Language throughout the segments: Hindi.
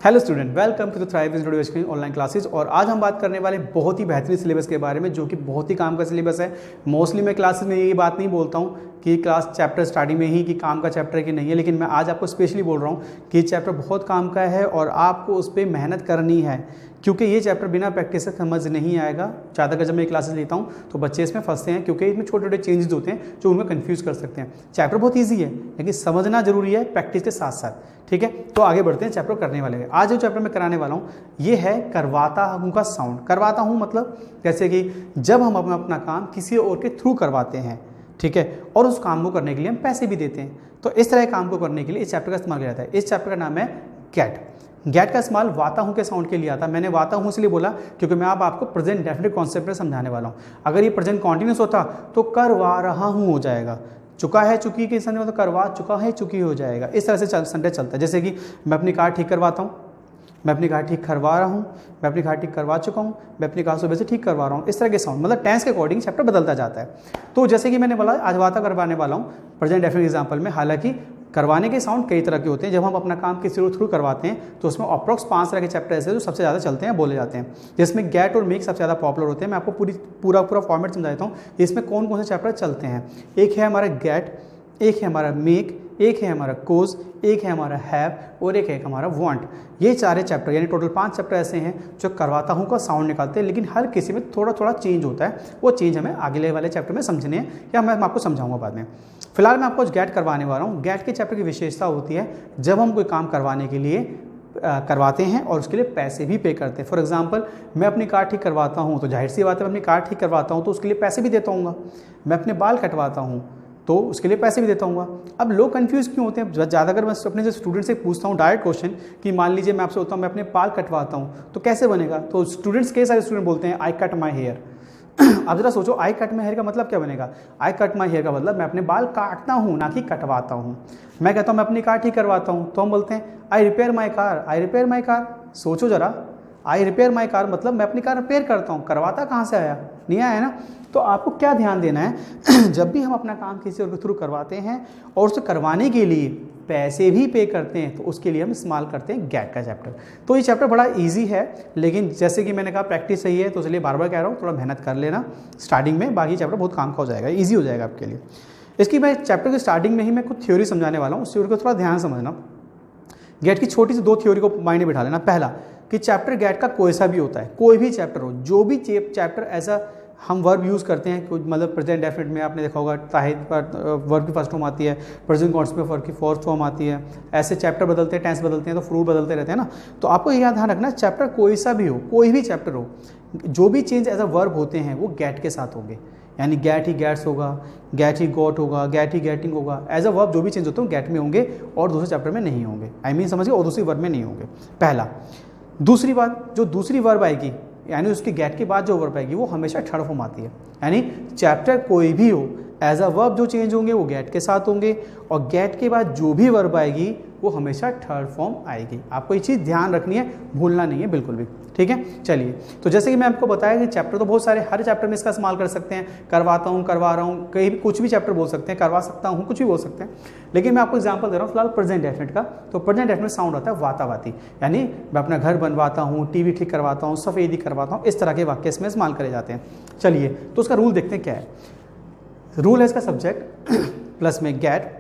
Hello student, welcome to the Thrive education online classes. और आज हम बात करने वाले बहुत ही बेहतरीन सिलेबस के बारे में, जो कि बहुत ही काम का सिलेबस है। मोस्टली मैं क्लासेस में ये बात नहीं बोलता हूँ कि क्लास चैप्टर स्टार्टिंग में ही कि काम का चैप्टर है कि नहीं है, लेकिन मैं आज आपको स्पेशली बोल रहा हूँ कि चैप्टर बहुत काम का है और आपको उस पर मेहनत करनी है, क्योंकि ये चैप्टर बिना प्रैक्टिस से समझ नहीं आएगा। ज़्यादातर जब मैं क्लासेस लेता हूँ तो बच्चे इसमें फंसते हैं, क्योंकि इसमें छोटे छोटे चेंजेस होते हैं जो उनमें कंफ्यूज कर सकते हैं। चैप्टर बहुत ईजी है, लेकिन समझना जरूरी है प्रैक्टिस के साथ साथ। ठीक है, तो आगे बढ़ते हैं, चैप्टर करने वाले हैं। आज जो चैप्टर मैं कराने वाला हूँ ये है करवाता हूँ का साउंड। करवाता हूँ मतलब जैसे कि जब हम अपना काम किसी और के थ्रू करवाते हैं, ठीक है, और उस काम को करने के लिए हम पैसे भी देते हैं, तो इस तरह के काम को करने के लिए इस चैप्टर का इस्तेमाल किया जाता है। इस चैप्टर का नाम है गेट। गेट का इस्तेमाल वाता हूँ के साउंड के लिए आता है। मैंने वाता हूँ इसलिए बोला क्योंकि मैं आपको प्रेजेंट डेफिनेट कॉन्सेप्ट में समझाने वाला हूँ। अगर ये प्रेजेंट कॉन्टिन्यूस होता तो करवा रहा हूँ हो जाएगा, चुका है चुकी के संदर्भ में तो करवा चुका है चुकी हो जाएगा। इस तरह से सेंटेंस चलता है। जैसे कि मैं अपनी कार ठीक करवाता हूँ, मैं अपनी कार ठीक करवा रहा हूँ, मैं अपनी कार ठीक करवा चुका हूँ, मैं अपनी कार सुबह से ठीक करवा रहा हूँ। इस तरह के साउंड मतलब टेंस के अकॉर्डिंग चैप्टर बदलता जाता है। तो जैसे कि मैंने बोला आज वाता करवाने वाला हूँ प्रेजेंट डेफिनेट एग्जाम्पल में। हालांकि करवाने के साउंड कई तरह के होते हैं। जब हम अपना काम किसी थ्रू करवाते हैं तो उसमें अप्रॉक्स 5 तरह के चैप्टर ऐसे जो सबसे ज़्यादा चलते हैं, बोले जाते हैं, जिसमें गेट और मेक सबसे ज़्यादा पॉपुलर होते हैं। मैं आपको पूरा फॉर्मेट समझाता हूँ इसमें कौन कौन से चैप्टर चलते हैं। एक है हमारा गेट, एक है हमारा मेक, एक है हमारा कोज, एक है हमारा हैव और एक है हमारा वांट। ये सारे चैप्टर यानी टोटल 5 चैप्टर ऐसे हैं जो करवाता हूँ का साउंड निकालते हैं, लेकिन हर किसी में थोड़ा थोड़ा चेंज होता है। वो चेंज हमें आगे वाले चैप्टर में समझने हैं या मैं आपको समझाऊंगा बाद में। फिलहाल मैं आपको गेट करवाने वाला हूँ। गेट के चैप्टर की विशेषता होती है जब हम कोई काम करवाने के लिए करवाते हैं और उसके लिए पैसे भी पे करते हैं। फॉर एग्जांपल मैं अपनी कार ठीक करवाता हूँ तो जाहिर सी बात है मैं अपनी कार ठीक करवाता हूँ तो उसके लिए पैसे भी देता हूँ। मैं अपने बाल कटवाता हूँ तो उसके लिए पैसे भी देता हूँ। अब लोग कंफ्यूज क्यों होते हैं? ज़्यादातर मैं अपने जो स्टूडेंट से पूछता हूँ डायरेक्ट क्वेश्चन कि मान लीजिए मैं आपसे होता हूँ मैं अपने बाल कटवाता हूँ तो कैसे बनेगा, तो स्टूडेंट्स कई सारे स्टूडेंट बोलते हैं आई कट माई हेयर। अब जरा सोचो आई कट माई हेयर का मतलब क्या बनेगा? आई कट माई हेयर का मतलब मैं अपने बाल काटता हूँ ना कि कटवाता हूँ। मैं कहता हूँ मैं अपनी कार ठीक करवाता हूँ तो हम बोलते हैं I repair my car, I repair my car. सोचो जरा, आई रिपेयर माई कार मतलब मैं अपनी कार रिपेयर करता हूँ, करवाता कहाँ से आया? नहीं आया ना। तो आपको क्या ध्यान देना है जब भी हम अपना काम किसी और के थ्रू करवाते हैं और उसे करवाने के लिए पैसे भी पे करते हैं तो उसके लिए हम इस्तेमाल करते हैं गेट का चैप्टर। तो ये चैप्टर बड़ा इजी है, लेकिन जैसे कि मैंने कहा प्रैक्टिस सही है तो इसलिए बार बार कह रहा हूँ थोड़ा मेहनत कर लेना स्टार्टिंग में, बाकी चैप्टर बहुत काम का हो जाएगा, ईजी हो जाएगा आपके लिए। इसकी मैं चैप्टर की स्टार्टिंग में ही मैं कुछ थ्योरी समझाने वाला हूँ, उस थ्योरी को थोड़ा ध्यान समझना। गेट की छोटी सी 2 थ्योरी को माइंड में बिठा लेना। पहला कि चैप्टर गेट का कोई सा भी होता है, कोई भी चैप्टर हो, जो भी चैप्टर ऐसा हम वर्ब यूज़ करते हैं, मतलब प्रेजेंट डेफिनेट में आपने देखा होगा ताहिद पर वर्ब की फर्स्ट फॉर्म आती है, प्रेजेंट कॉन्टिन्यूस में वर्ब की फोर्थ फॉर्म आती है, ऐसे चैप्टर बदलते हैं, टेंस बदलते हैं तो फ्रूट बदलते रहते हैं ना। तो आपको यह ध्यान रखना चैप्टर कोई सा भी हो, कोई भी चैप्टर हो, जो भी चेंज एज अ वर्ब होते हैं वो गेट के साथ होंगे। यानी गेट ही गेट्स होगा, गेट ही गॉट होगा, गेट ही गेटिंग होगा। एज अ वर्ब जो भी चेंज होते हैं गेट में होंगे और दूसरे चैप्टर में नहीं होंगे। आई मीन समझिए, और दूसरी वर्ब में नहीं होंगे। पहला। दूसरी बात, जो दूसरी वर्ब आएगी यानी उसकी गेट के बाद जो वर्ब आएगी वो हमेशा थर्ड फॉर्म आती है। यानी चैप्टर कोई भी हो एज अ वर्ब जो चेंज होंगे वो गेट के साथ होंगे और गेट के बाद जो भी वर्ब आएगी वो हमेशा थर्ड फॉर्म आएगी। आपको ये चीज़ ध्यान रखनी है, भूलना नहीं है बिल्कुल भी। ठीक है, चलिए। तो जैसे कि मैं आपको बताया कि चैप्टर तो बहुत सारे, हर चैप्टर में इसका इस्तेमाल कर सकते हैं। करवाता हूँ, करवा रहा हूँ, कहीं भी कुछ भी चैप्टर बोल सकते हैं, करवा सकता हूँ, कुछ भी बोल सकते हैं। लेकिन मैं आपको एग्जांपल दे रहा हूँ फिलहाल प्रेजेंट डेफिनेट का। तो प्रेजेंट डेफिनेट साउंड आता है वातावाती, यानी मैं अपना घर बनवाता हूँ, टीवी ठीक करवाता हूँ, सफ़ेदी करवाता हूँ, इस तरह के वाक्य इसमें इस्तेमाल करे जाते हैं। चलिए, तो उसका रूल देखते हैं क्या है। रूल है इसका सब्जेक्ट प्लस में गेट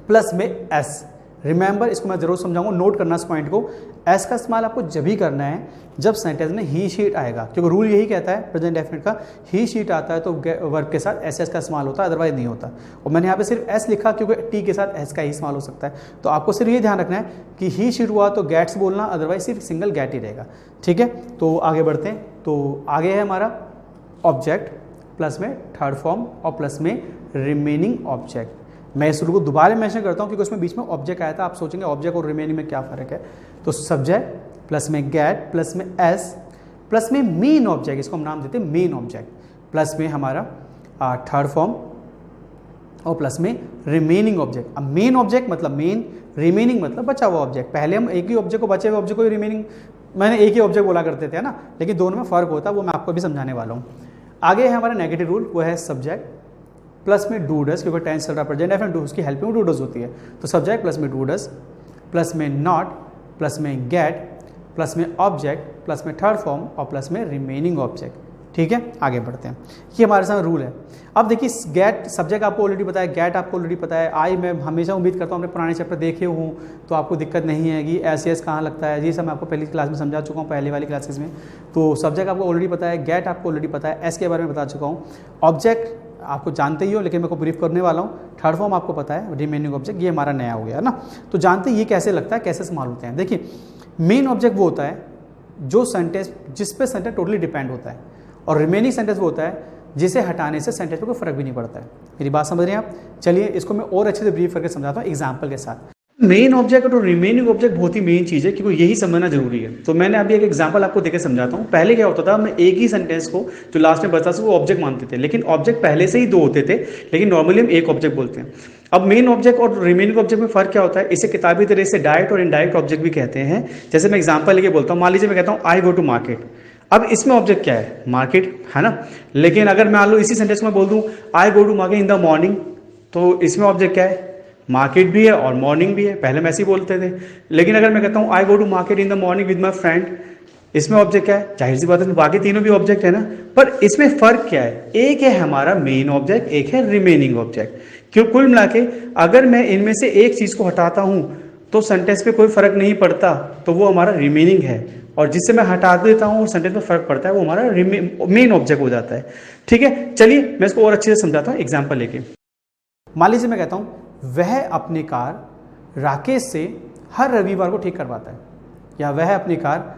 प्लस में एस। रिमेंबर, इसको मैं जरूर समझाऊंगा, नोट करना इस पॉइंट को। एस का इस्तेमाल आपको जब ही करना है जब सेंटेंस में ही शीट आएगा, क्योंकि रूल यही कहता है प्रेजेंट डेफिनेट का, ही शीट आता है तो वर्ब के साथ एस का इस्तेमाल होता है, अदरवाइज नहीं होता। और मैंने यहाँ पे सिर्फ एस लिखा क्योंकि टी के साथ एस का ही इस्तेमाल हो सकता है। तो आपको सिर्फ ये ध्यान रखना है कि ही शीट हुआ तो गेट्स बोलना, अदरवाइज सिर्फ सिंगल गेट ही रहेगा। ठीक है, तो आगे बढ़ते हैं। तो आगे है हमारा ऑब्जेक्ट प्लस में थर्ड फॉर्म और प्लस में रिमेनिंग ऑब्जेक्ट। मैं इस रूल को दोबारा मेंशन करता हूँ क्योंकि उसमें बीच में ऑब्जेक्ट आया था। आप सोचेंगे ऑब्जेक्ट और रिमेनिंग में क्या फ़र्क है। तो सब्जेक्ट प्लस में गेट प्लस में एस प्लस में मेन ऑब्जेक्ट, इसको हम नाम देते हैं मेन ऑब्जेक्ट, प्लस में हमारा थर्ड फॉर्म और प्लस में रिमेनिंग ऑब्जेक्ट। अब मेन ऑब्जेक्ट मतलब मेन, रिमेनिंग मतलब बचा हुआ ऑब्जेक्ट। पहले हम एक ही ऑब्जेक्ट को, बचे हुए ऑब्जेक्ट को रिमेनिंग, मैंने एक ही ऑब्जेक्ट बोला करते थे ना, लेकिन दोनों में फ़र्क होता है, वो मैं आपको भी समझाने वाला हूँ। आगे है हमारा नेगेटिव रूल, वो है सब्जेक्ट प्लस में डू डज, क्योंकि टेंस चल रहा है प्रेजेंट डेफिनेट, उसकी हेल्प में डू डज होती है। तो सब्जेक्ट प्लस में डू डज प्लस में नॉट प्लस में गेट, प्लस में ऑब्जेक्ट, प्लस में थर्ड फॉर्म और प्लस में रिमेनिंग ऑब्जेक्ट। ठीक है, आगे बढ़ते हैं। ये हमारे साथ रूल है। अब देखिए गेट सब्जेक्ट आपको ऑलरेडी पता है, गेट आपको ऑलरेडी पता है। आई मैं हमेशा उम्मीद करता हूँ अपने पुराने चैप्टर देखे हूँ तो आपको दिक्कत नहीं है कि एस एस कहाँ लगता है, ये सब मैं आपको पहली क्लास में समझा चुका हूँ, पहले वाली क्लासेस में। तो सब्जेक्ट आपको ऑलरेडी पता है, गेट आपको ऑलरेडी पता है, एस के बारे में बता चुका हूँ, ऑब्जेक्ट आपको जानते ही हो लेकिन मैं को ब्रीफ करने वाला हूँ, थर्ड फॉर्म आपको पता है, रिमेनिंग ऑब्जेक्ट ये हमारा नया हो गया ना। तो जानते ये कैसे लगता है, कैसे इस्तेमाल होते हैं। देखिए मेन ऑब्जेक्ट वो होता है जो सेंटेंस जिस पे सेंटेंस टोटली डिपेंड होता है, और रिमेनिंग सेंटेंस वो होता है जिसे हटाने से सेंटेंस पे कोई फर्क भी नहीं पड़ता है। मेरी बात समझ रहे हैं आप? चलिए इसको मैं और अच्छे से ब्रीफ करके समझाता हूँ एग्जांपल के साथ। मेन ऑब्जेक्ट और रिमेनिंग ऑब्जेक्ट बहुत ही मेन चीज़ है क्योंकि यही समझना जरूरी है। तो मैंने अभी एक एग्जांपल आपको देकर समझाता हूँ। पहले क्या होता था, हमने एक ही सेंटेंस को जो लास्ट में बचा वो ऑब्जेक्ट मानते थे, लेकिन ऑब्जेक्ट पहले से ही दो होते थे, लेकिन नॉर्मली हम एक ऑब्जेक्ट बोलते हैं। अब मेन ऑब्जेक्ट और रिमेनिंग ऑब्जेक्ट में फर्क क्या होता है, इसे किताबी तरह से डायरेक्ट और इनडायरेक्ट ऑब्जेक्ट भी कहते हैं। जैसे मैं एग्जाम्पल लेके बोलता हूँ, मान लीजिए मैं कहता हूँ आई गो टू मार्केट। अब इसमें ऑब्जेक्ट क्या है, मार्केट है ना। लेकिन अगर मान लो इसी सेंटेंस में बोल दूं I go to market in the morning, तो इसमें ऑब्जेक्ट क्या है, मार्केट भी है और मॉर्निंग भी है। पहले मैं ऐसे ही बोलते थे। लेकिन अगर मैं कहता हूं I go to market in the morning with my friend, इसमें ऑब्जेक्ट क्या है, जाहिर सी बात है बाकी तीनों भी ऑब्जेक्ट है ना। पर इसमें फर्क क्या है, एक है हमारा मेन ऑब्जेक्ट, एक है रिमेनिंग ऑब्जेक्ट। क्यों, कुल मिला के अगर मैं इनमें से एक चीज को हटाता हूं तो सेंटेंस पे कोई फर्क नहीं पड़ता, तो वो हमारा रिमेनिंग है। और जिससे मैं हटा देता हूँ और सेंटेंस में फर्क पड़ता है वो हमारा मेन ऑब्जेक्ट हो जाता है। ठीक है, चलिए मैं इसको और अच्छे से समझाता हूँ एग्जाम्पल लेके। मान लीजिए मैं कहता हूँ वह अपनी कार राकेश से हर रविवार को ठीक करवाता है, या वह अपनी कार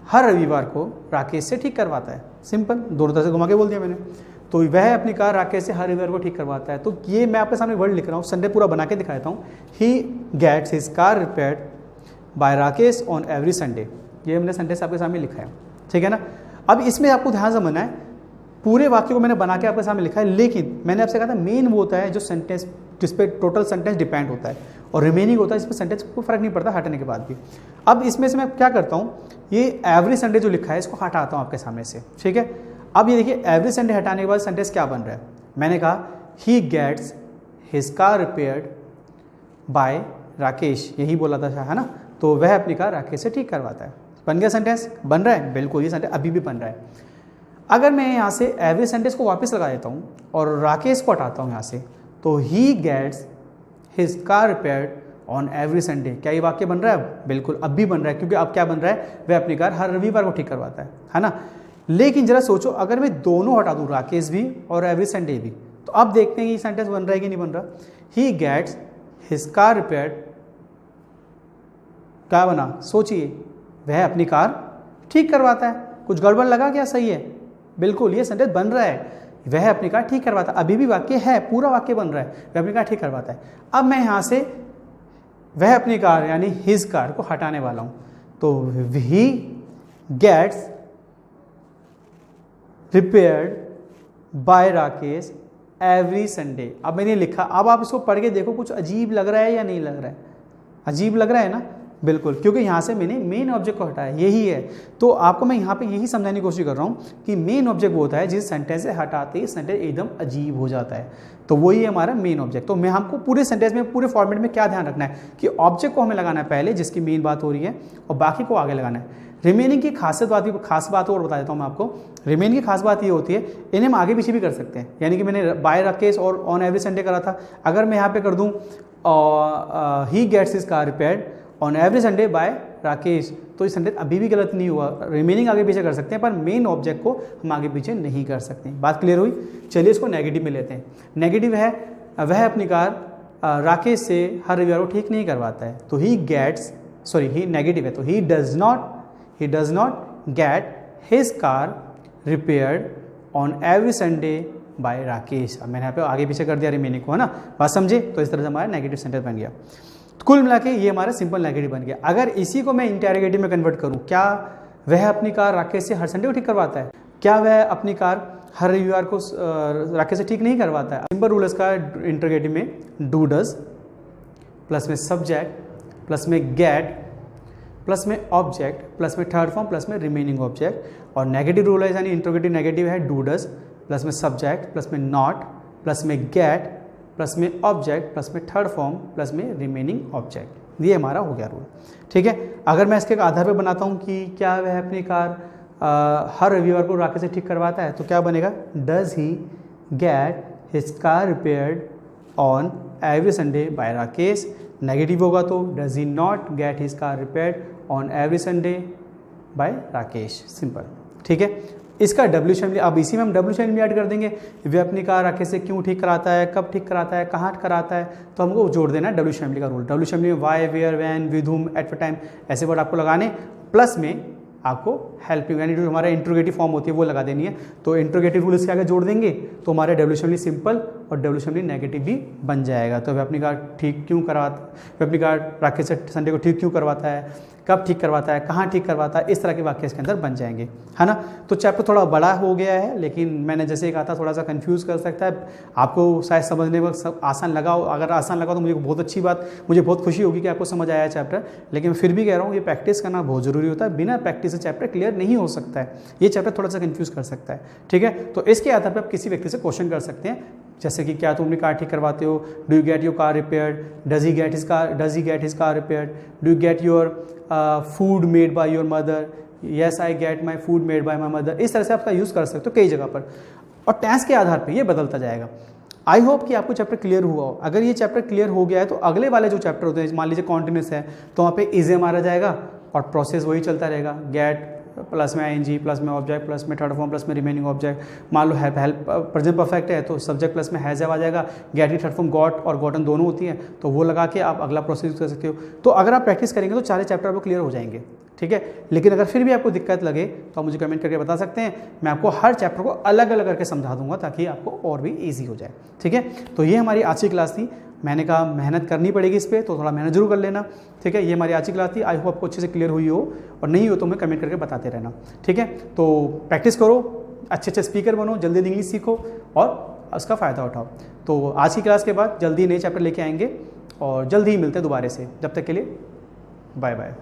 हर रविवार को राकेश से ठीक करवाता है। सिंपल, दोनों तरह से घुमा के बोल दिया मैंने। तो वह अपनी कार राकेश से हर रविवार को ठीक करवाता है। तो ये मैं आपके सामने वर्ड लिख रहा हूँ, संडे पूरा बना के दिखाता हूँ। He gets his car repaired by Rakesh on every Sunday. ये हमने सेंटेंस आपके सामने लिखा है, ठीक है ना। अब इसमें आपको ध्यान समझना है, पूरे वाक्य को मैंने बना के आपके सामने लिखा है, लेकिन मैंने आपसे कहा था मेन वो होता है जो सेंटेंस जिस पे टोटल सेंटेंस डिपेंड होता है, और रिमेनिंग होता है इस पर सेंटेंस को फर्क नहीं पड़ता हटने के बाद भी। अब इसमें से मैं क्या करता हूँ, ये एवरी संडे जो लिखा है इसको हटाता हूँ आपके सामने से, ठीक है। अब ये देखिए एवरी संडे हटाने के बाद सेंटेंस क्या बन रहा है, मैंने कहा he gets his car repaired by Rakesh, यही बोला था है ना। तो वह अपनी कार राकेश से ठीक करवाता है। बन गया सेंटेंस, बन रहा है, बिल्कुल ये सेंटेंस अभी भी बन रहा है। अगर मैं यहाँ से एवरी सेंटेंस को वापस लगा देता हूँ और राकेश को हटाता हूँ यहाँ से, तो he gets his car repaired on every Sunday, क्या ये वाक्य बन रहा है? बिल्कुल अब भी बन रहा है, क्योंकि अब क्या बन रहा है, वह अपनी कार हर रविवार को ठीक करवाता है ना। लेकिन जरा सोचो, अगर मैं दोनों हटा दूँ, राकेश भी और एवरी संडे भी, तो अब देखते हैं कि ये सेंटेंस बन रहा है कि नहीं बन रहा। He gets his car repaired, क्या बना, सोचिए, वह अपनी कार ठीक करवाता है। कुछ गड़बड़ लगा क्या? सही है, बिल्कुल ये सेंटेंस बन रहा है, वह अपनी कार ठीक करवाता है। अभी भी वाक्य है, पूरा वाक्य बन रहा है, वह अपनी कार ठीक करवाता है। अब मैं यहाँ से वह अपनी कार यानी हिज कार को हटाने वाला हूँ, तो he gets repaired by Rakesh every Sunday. अब मैंने लिखा, अब आप इसको पढ़ के देखो, कुछ अजीब लग रहा है या नहीं लग रहा है? अजीब लग रहा है ना, बिल्कुल, क्योंकि यहाँ से मैंने मेन ऑब्जेक्ट को हटाया, यही है। तो आपको मैं यहाँ पे यही समझाने की कोशिश कर रहा हूँ कि मेन ऑब्जेक्ट वो होता है जिस सेंटेंस से हटाते ही सेंटेंस एकदम अजीब हो जाता है, तो वही है हमारा मेन ऑब्जेक्ट। तो मैं हमको पूरे सेंटेंस में, पूरे फॉर्मेट में क्या ध्यान रखना है कि ऑब्जेक्ट को हमें लगाना है पहले, जिसकी मेन बात हो रही है, और बाकी को आगे लगाना है। रिमेनिंग की खास बात और बता देता हूँ मैं आपको। रिमेनिंग की खास बात ये होती है, इन्हें हम आगे पीछे भी कर सकते हैं। यानी कि मैंने बाय राकेश और ऑन एवरी संडे करा था, अगर मैं यहाँ पे कर दूँ he gets his car repaired on every Sunday by Rakesh, तो इस संडे अभी भी गलत नहीं हुआ। रिमेनिंग आगे पीछे कर सकते हैं, पर मेन ऑब्जेक्ट को हम आगे पीछे नहीं कर सकते। बात क्लियर हुई? चलिए इसको नेगेटिव में लेते हैं। नेगेटिव है, वह अपनी कार राकेश से हर रविवार को ठीक नहीं करवाता है, तो he gets, sorry he negative है, तो he does not get his car repaired on every Sunday by Rakesh. अब मैंने यहाँ पे आगे पीछे कर दिया रिमेनिंग को, है ना, बात समझे? तो इस तरह से हमारा नेगेटिव सेंटेंस बन गया। कुल मिला के ये हमारा सिंपल नेगेटिव बन गया। अगर इसी को मैं इंटेरोगेटिव में कन्वर्ट करूं, क्या वह अपनी कार राकेश से हर संडे को ठीक करवाता है? क्या वह अपनी कार हर रविवार को राकेश से ठीक नहीं करवाता है? सिंपल रूल इसका इंटेरोगेटिव में डू डज प्लस में सब्जेक्ट प्लस में गेट प्लस में ऑब्जेक्ट प्लस में थर्ड फॉर्म प्लस में रिमेनिंग ऑब्जेक्ट। और नेगेटिव रूल है, यानी इंटेरोगेटिव नेगेटिव है, डू डज प्लस में सब्जेक्ट प्लस में नॉट प्लस में गेट प्लस में ऑब्जेक्ट प्लस में थर्ड फॉर्म प्लस में रिमेनिंग ऑब्जेक्ट। ये हमारा हो गया रूल। ठीक है, अगर मैं इसके आधार पर बनाता हूँ कि क्या वह अपनी कार हर रविवार को राकेश से ठीक करवाता है, तो क्या बनेगा, does he get his car repaired on every Sunday by Rakesh. Negative होगा तो does he not get his car repaired on every Sunday by Rakesh. Simple. ठीक है, इसका डब्ल्यू शैमिली, अब इसी में हम डब्ल्यू शैमिली ऐड कर देंगे। वे अपनी कार राकेश से क्यों ठीक कराता है, कब ठीक कराता है, कहाँ कराता है, तो हमको जोड़ देना है डब्ल्यू शैमिली का रूल। डब्ल्यू शैमिली में why, where, when, with whom, at the time, ऐसे वर्ड आपको लगाने, प्लस में आपको हेल्पिंग यानी जो हमारा इंट्रोगेटिव फॉर्म होती है वो लगा देनी है। तो इंट्रोगेटिव रूल इसके आगे जोड़ देंगे तो हमारे डब्ल्यू शैमिली सिंपल और डब्ल्यू शैमिली नेगेटिव भी बन जाएगा। तो वह अपनी कार ठीक क्यों करवाता, वह अपनी कार राकेश से संडे को ठीक क्यों करवाता है, कब ठीक करवाता है, कहाँ ठीक करवाता है, इस तरह के वाक्य इसके अंदर बन जाएंगे, है ना। तो चैप्टर थोड़ा बड़ा हो गया है, लेकिन मैंने जैसे कहा था थोड़ा सा कंफ्यूज कर सकता है आपको, शायद समझने में सब आसान लगा हो। अगर आसान लगा तो मुझे बहुत अच्छी बात, मुझे बहुत खुशी होगी कि आपको समझ आया है चैप्टर। लेकिन मैं फिर भी कह रहा हूँ ये प्रैक्टिस करना बहुत ज़रूरी होता है, बिना प्रैक्टिस से चैप्टर क्लियर नहीं हो सकता है। ये चैप्टर थोड़ा सा कन्फ्यूज़ कर सकता है। ठीक है, तो इसके आधार पर आप किसी व्यक्ति से क्वेश्चन कर सकते हैं, जैसे कि क्या तुम अपनी कार ठीक करवाते हो, do you get your car repaired, does he get his car repaired, do you get your food made by your mother, yes I get my food made by my mother. इस तरह से आपका यूज़ कर सकते हो कई जगह पर, और टेंस के आधार पर ये बदलता जाएगा। आई होप कि आपको चैप्टर क्लियर हुआ हो। अगर ये चैप्टर क्लियर हो गया है तो अगले वाले जो चैप्टर होते हैं, मान लीजिए कॉन्टिन्यूस है, तो वहाँ पे इज मारा जाएगा और प्रोसेस वही चलता रहेगा, गेट प्लस में आईएनजी प्लस में ऑब्जेक्ट प्लस में थर्ड फॉर्म प्लस में रिमेनिंग ऑब्जेक्ट। मान लो हेल्प प्रेजेंट परफेक्ट है तो सब्जेक्ट प्लस में हैज़ आ जाएगा, गेट की थर्ड फॉर्म गॉट और गॉटन दोनों होती हैं, तो वो लगा के आप अगला प्रोसेस कर सकते हो। तो अगर आप प्रैक्टिस करेंगे तो सारे चैप्टर आपको क्लियर हो जाएंगे। ठीक है, लेकिन अगर फिर भी आपको दिक्कत लगे तो आप मुझे कमेंट करके बता सकते हैं, मैं आपको हर चैप्टर को अलग अलग करके समझा दूंगा ताकि आपको और भी ईजी हो जाए। ठीक है, तो ये हमारी आज की क्लास थी। मैंने कहा मेहनत करनी पड़ेगी इस पर, तो थोड़ा मेहनत जरूर कर लेना। ठीक है, ये हमारी आज की क्लास थी। आई होप आपको अच्छे से क्लियर हुई हो, और नहीं हो तो मैं कमेंट करके बताते रहना। ठीक है, तो प्रैक्टिस करो, अच्छे अच्छे स्पीकर बनो, जल्दी इंग्लिश सीखो और उसका फ़ायदा उठाओ। तो आज की क्लास के बाद जल्दी नए चैप्टर लेके आएंगे और जल्दी ही मिलते हैं दोबारा से। जब तक के लिए बाय बाय।